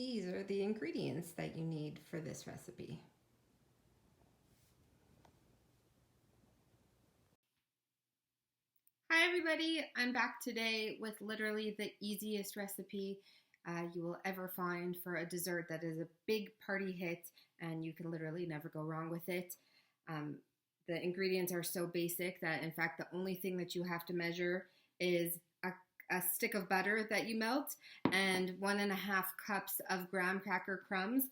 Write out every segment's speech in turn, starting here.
these are the ingredients that you need for this recipe. Hi everybody, I'm back today with literally the easiest recipe you will ever find for a dessert that is a big party hit and you can literally never go wrong with it. The ingredients are so basic that in fact the only thing that you have to measure is a stick of butter that you melt and 1.5 cups of graham cracker crumbs.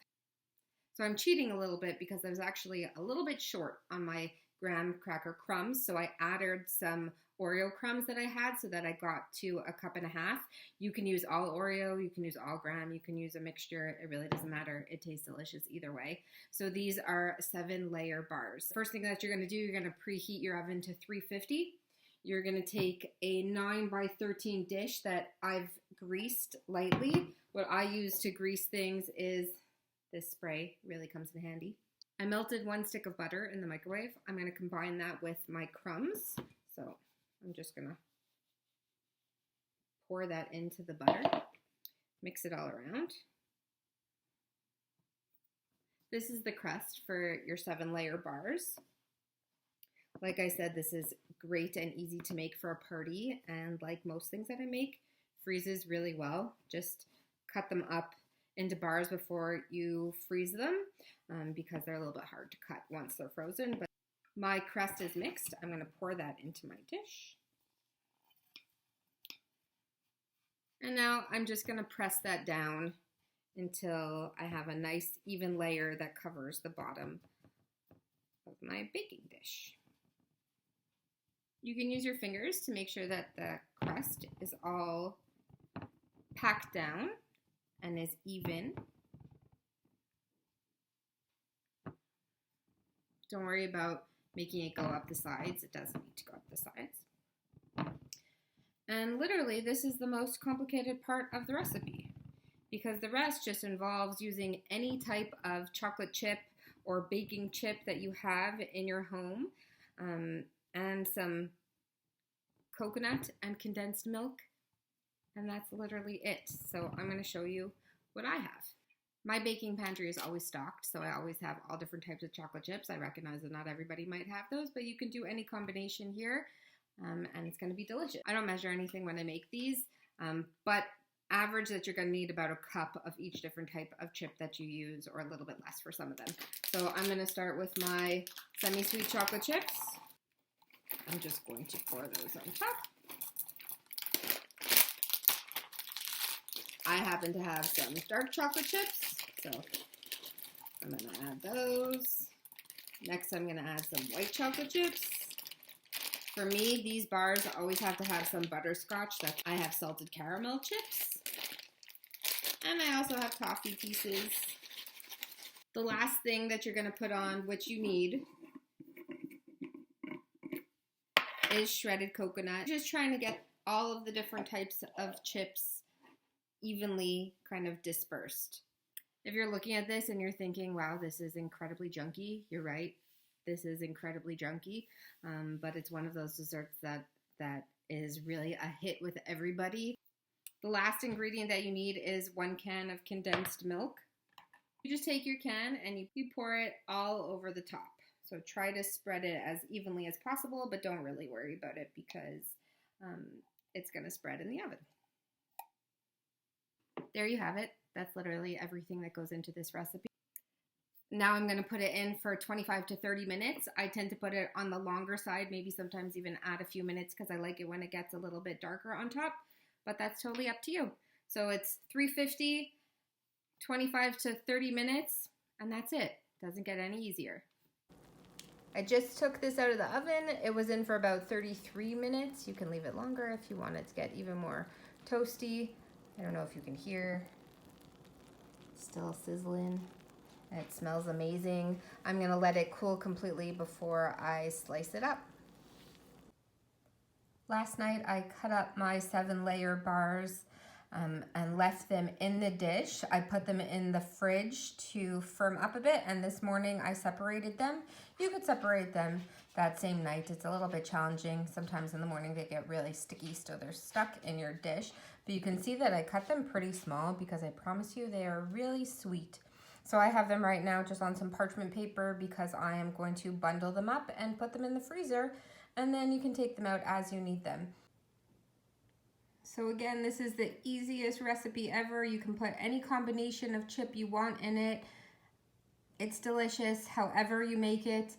So I'm cheating a little bit because I was actually a little bit short on my graham cracker crumbs, so I added some Oreo crumbs that I had so that I got to 1.5 cups. You can use all Oreo, you can use all graham, you can use a mixture. It really doesn't matter. It tastes delicious either way. So these are 7-layer bars. First thing that you're going to do, you're going to preheat your oven to 350. You're going to take a 9x13 dish that I've greased lightly. What I use to grease things is this spray. Really comes in handy. I melted 1 stick of butter in the microwave. I'm going to combine that with my crumbs. So I'm just going to pour that into the butter, mix it all around. This is the crust for your 7-layer bars. Like I said, this is great and easy to make for a party, and like most things that I make, freezes really well. Just cut them up into bars before you freeze them because they're a little bit hard to cut once they're frozen. But my crust is mixed. I'm going to pour that into my dish. And now I'm just going to press that down until I have a nice even layer that covers the bottom of my baking dish. You can use your fingers to make sure that the crust is all packed down and is even. Don't worry about making it go up the sides. It doesn't need to go up the sides. And literally, this is the most complicated part of the recipe because the rest just involves using any type of chocolate chip or baking chip that you have in your home, and some coconut and condensed milk, and that's literally it. So I'm going to show you what I have. My baking pantry is always stocked, so I always have all different types of chocolate chips. I recognize that not everybody might have those, but you can do any combination here, and it's going to be delicious. I don't measure anything when I make these, but average that you're going to need about 1 cup of each different type of chip that you use, or a little bit less for some of them. So I'm going to start with my semi-sweet chocolate chips. I'm just going to pour those on top. I happen to have some dark chocolate chips, so I'm going to add those. Next, I'm going to add some white chocolate chips. For me, these bars always have to have some butterscotch. I have salted caramel chips. And I also have toffee pieces. The last thing that you're going to put on, which you need, is shredded coconut. Just trying to get all of the different types of chips evenly kind of dispersed. If you're looking at this and you're thinking, wow, this is incredibly junky, you're right. This is incredibly junky, but it's one of those desserts that is really a hit with everybody. The last ingredient that you need is 1 can of condensed milk. You just take your can and you pour it all over the top. So try to spread it as evenly as possible, but don't really worry about it because it's going to spread in the oven. There you have it. That's literally everything that goes into this recipe. Now I'm going to put it in for 25 to 30 minutes. I tend to put it on the longer side, maybe sometimes even add a few minutes because I like it when it gets a little bit darker on top, but that's totally up to you. So it's 350, 25 to 30 minutes, and that's it. Doesn't get any easier. I just took this out of the oven. It was in for about 33 minutes. You can leave it longer if you want it to get even more toasty. I don't know if you can hear. It's still sizzling. It smells amazing. I'm gonna let it cool completely before I slice it up. Last night I cut up my 7-layer bars and left them in the dish. I put them in the fridge to firm up a bit, and this morning I separated them. You could separate them that same night. It's a little bit challenging. Sometimes in the morning they get really sticky, so they're stuck in your dish. But you can see that I cut them pretty small because I promise you they are really sweet. So I have them right now just on some parchment paper because I am going to bundle them up and put them in the freezer, and then you can take them out as you need them. So again, this is the easiest recipe ever. You can put any combination of chip you want in it. It's delicious however you make it.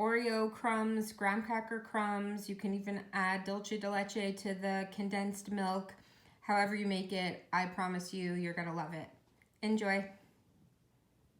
Oreo crumbs, graham cracker crumbs. You can even add dulce de leche to the condensed milk. However you make it, I promise you, you're gonna love it. Enjoy.